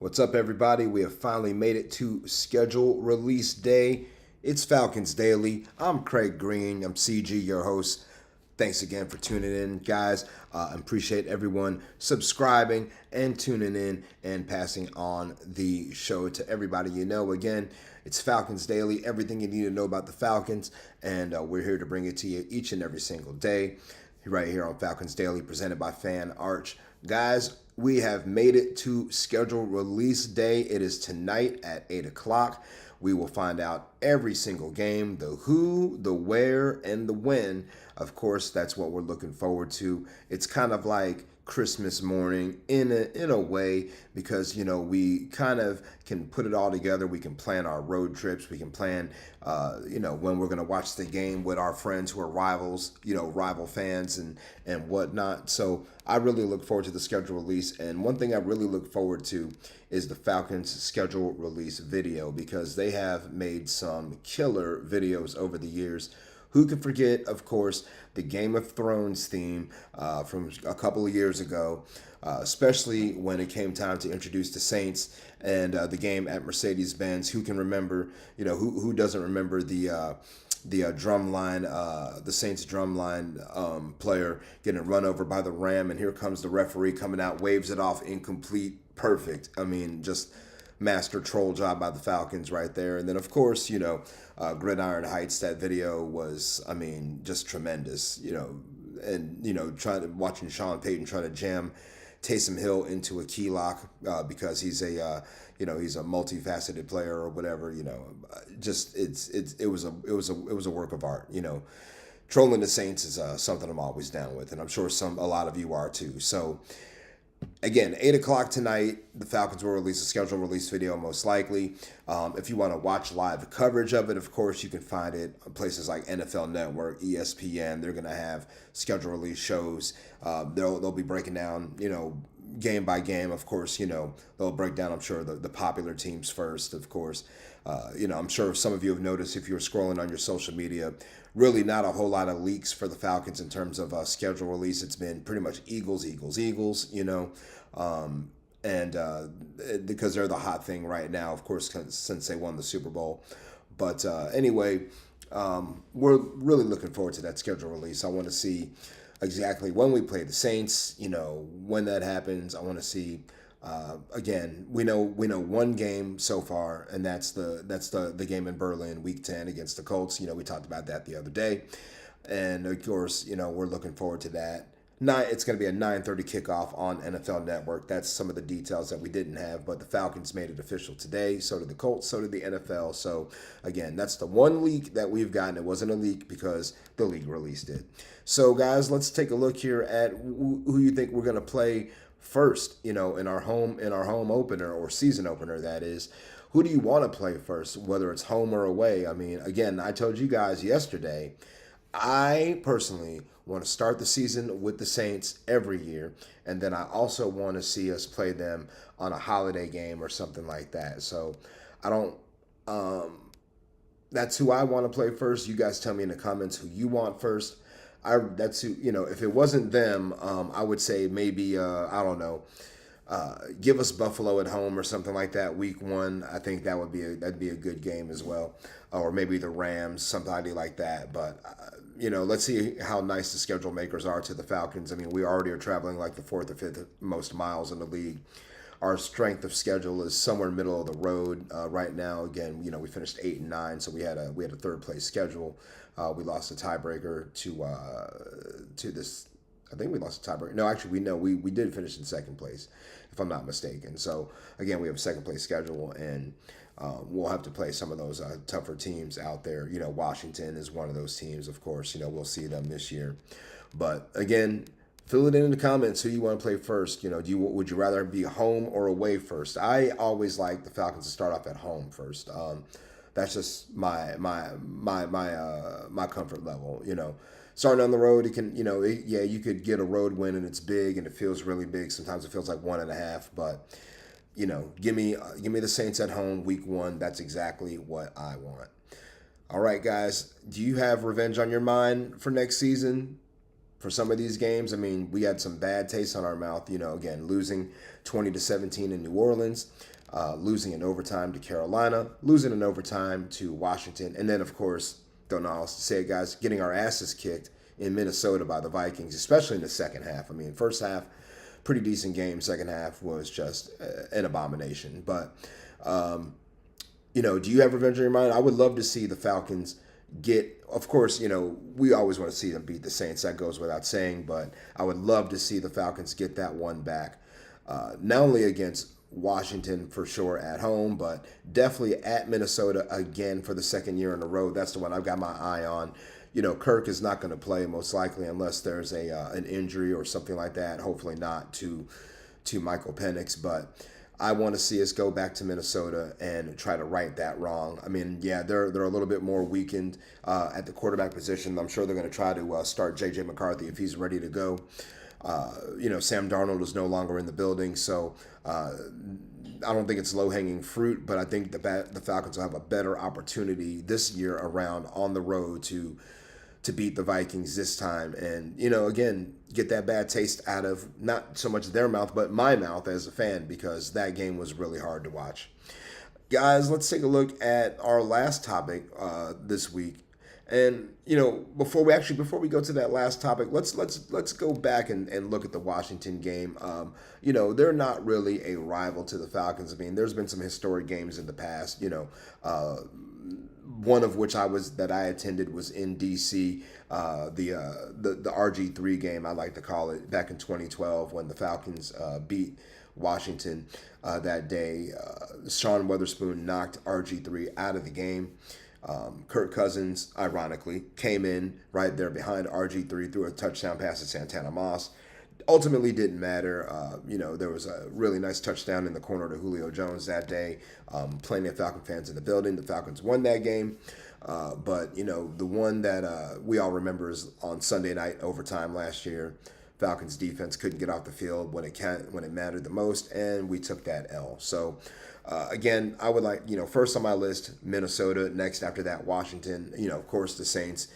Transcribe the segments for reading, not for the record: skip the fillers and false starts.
What's up, everybody? We have finally made it to schedule release day. It's Falcons Daily. I'm Craig Green. I'm CG, your host. Thanks again for tuning in, guys. I appreciate everyone subscribing and tuning in and passing on the show to everybody you know. Again, it's Falcons Daily, everything you need to know about the Falcons, and we're here to bring it to you each and every single day right here on Falcons Daily, presented by Fan Arch. Guys, we have made it to schedule release day. It is tonight at 8 o'clock. We will find out every single game, the who, the where, and the when. Of course, that's what we're looking forward to. It's kind of like Christmas morning in a way, because we kind of can put it all together. We can plan our road trips. We can plan when we're going to watch the game with our friends who are rivals, rival fans and whatnot. So I really look forward to the schedule release. And one thing I really look forward to is the Falcons schedule release video, because they have made some killer videos over the years. Who could forget, of course, the Game of Thrones theme from a couple of years ago, especially when it came time to introduce the Saints and the game at Mercedes-Benz. Who can remember, who doesn't remember the drum line, the Saints drum line player getting run over by the Ram, and here comes the referee coming out, waves it off, incomplete, perfect. I mean, just master troll job by the Falcons right there. And then, of course, Gridiron Heights, that video was, just tremendous, and, watching Sean Payton try to jam Taysom Hill into a key lock because he's he's a multifaceted player or whatever, just it was a work of art, Trolling the Saints is something I'm always down with, and I'm sure a lot of you are too. So again, 8 o'clock tonight, the Falcons will release a schedule release video, most likely. If you want to watch live coverage of it, of course, you can find it on places like NFL Network, ESPN. They're going to have schedule release shows. They'll be breaking down, game by game. Of course, they'll break down, I'm sure, the popular teams first, of course. I'm sure some of you have noticed, if you're scrolling on your social media, really not a whole lot of leaks for the Falcons in terms of schedule release. It's been pretty much Eagles, and because they're the hot thing right now, of course, since they won the Super Bowl. But anyway, we're really looking forward to that schedule release. I want to see exactly when we play the Saints, when that happens. I want to see. Again, we know one game so far, and that's the game in Berlin, Week 10 against the Colts. We talked about that the other day, and of course, we're looking forward to that. It's going to be a 9:30 kickoff on NFL Network. That's some of the details that we didn't have, but the Falcons made it official today. So did the Colts. So did the NFL. So again, that's the one leak that we've gotten. It wasn't a leak because the league released it. So guys, let's take a look here at who you think we're going to play first, in our home opener, or season opener, that is. Who do you want to play first, whether it's home or away? Again, I told you guys yesterday, I personally want to start the season with the Saints every year, and then I also want to see us play them on a holiday game or something like that. So I don't that's who I want to play first. You guys tell me in the comments who you want first. That's who, if it wasn't them, I would say maybe I don't know, give us Buffalo at home or something like that, week 1. I think that'd be a good game as well, or maybe the Rams, somebody like that. But let's see how nice the schedule makers are to the Falcons. We already are traveling like the 4th or 5th most miles in the league. Our strength of schedule is somewhere middle of the road right now. Again, we finished 8 and 9, so we had a 3rd place schedule. We lost a tiebreaker to this. I think we lost a tiebreaker. No, actually, we did finish in 2nd place, if I'm not mistaken. So again, we have a 2nd place schedule, and we'll have to play some of those tougher teams out there. Washington is one of those teams, of course. We'll see them this year. But again, fill it in the comments who you want to play first. Would you rather be home or away first? I always like the Falcons to start off at home first. That's just my comfort level. Starting on the road, it can, you could get a road win and it's big and it feels really big. Sometimes it feels like 1.5, but give me the Saints at home week 1. That's exactly what I want. All right, guys, do you have revenge on your mind for next season? for some of these games. I mean, we had some bad taste on our mouth. Again, losing 20-17 in New Orleans, losing in overtime to Carolina, losing in overtime to Washington, and then, of course, don't know how else to say it, guys, getting our asses kicked in Minnesota by the Vikings, especially in the second half. I mean, first half, pretty decent game. Second half was just an abomination. But, do you have revenge on your mind? I would love to see the Falcons get, of course, we always want to see them beat the Saints. That goes without saying. But I would love to see the Falcons get that one back, not only against Washington for sure at home, but definitely at Minnesota again for the second year in a row. That's the one I've got my eye on. Kirk is not going to play most likely unless there's an injury or something like that. Hopefully not to Michael Penix, but I want to see us go back to Minnesota and try to right that wrong. I mean, yeah, they're a little bit more weakened at the quarterback position. I'm sure they're going to try to start J.J. McCarthy if he's ready to go. Sam Darnold is no longer in the building, so I don't think it's low-hanging fruit, but I think the Falcons will have a better opportunity this year around on the road to beat the Vikings this time and, again, get that bad taste out of not so much their mouth, but my mouth as a fan, because that game was really hard to watch. Guys, let's take a look at our last topic this week. And, before we go to that last topic, let's go back and look at the Washington game. They're not really a rival to the Falcons. I mean, there's been some historic games in the past, one of which I attended was in DC, the RG3 game, I like to call it, back in 2012 when the Falcons beat Washington that day. Sean Weatherspoon knocked RG3 out of the game. Kirk Cousins, ironically, came in right there behind RG3, threw a touchdown pass to Santana Moss. Ultimately didn't matter. There was a really nice touchdown in the corner to Julio Jones that day. Plenty of Falcon fans in the building. The Falcons won that game. But the one that we all remember is on Sunday night overtime last year. Falcons defense couldn't get off the field when it mattered the most, and we took that L. So, again, I would like, first on my list, Minnesota. Next after that, Washington. Of course, the Saints.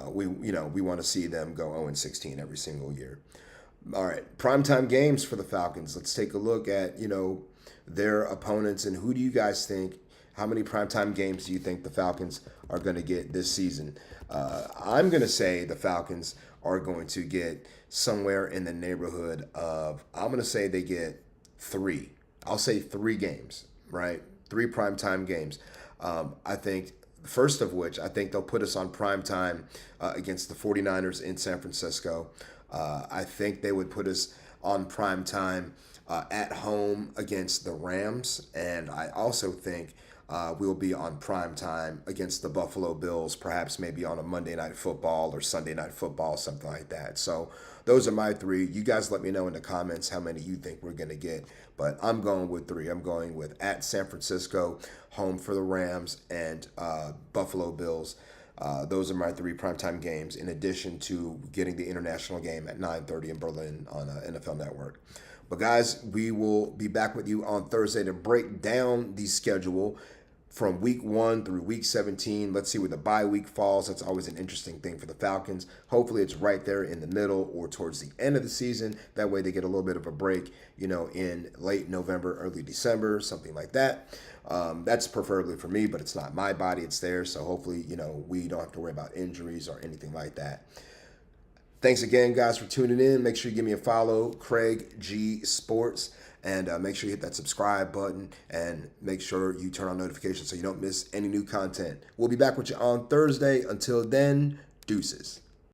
We want to see them go 0-16 every single year. All right, primetime games for the Falcons. Let's take a look at, their opponents, and who do you guys think, how many primetime games do you think the Falcons are going to get this season? I'm going to say the Falcons are going to get somewhere in the neighborhood of, I'm going to say they get 3. I'll say 3 games, right? 3 primetime games. I think, first of which, I think they'll put us on primetime against the 49ers in San Francisco. I think they would put us on prime time at home against the Rams, and I also think we'll be on prime time against the Buffalo Bills, perhaps maybe on a Monday Night Football or Sunday Night Football, something like that. So those are my 3. You guys let me know in the comments how many you think we're going to get, but I'm going with 3. I'm going with at San Francisco, home for the Rams, and Buffalo Bills. Those are my 3 primetime games, in addition to getting the international game at 9:30 in Berlin on NFL Network. But guys, we will be back with you on Thursday to break down the schedule from week 1 through week 17. Let's see where the bye week falls. That's always an interesting thing for the Falcons. Hopefully it's right there in the middle or towards the end of the season. That way they get a little bit of a break, in late November, early December, something like that. That's preferably for me, but it's not my body, it's theirs. So hopefully, we don't have to worry about injuries or anything like that. Thanks again, guys, for tuning in. Make sure you give me a follow, Craig G Sports, and make sure you hit that subscribe button and make sure you turn on notifications so you don't miss any new content. We'll be back with you on Thursday. Until then, deuces.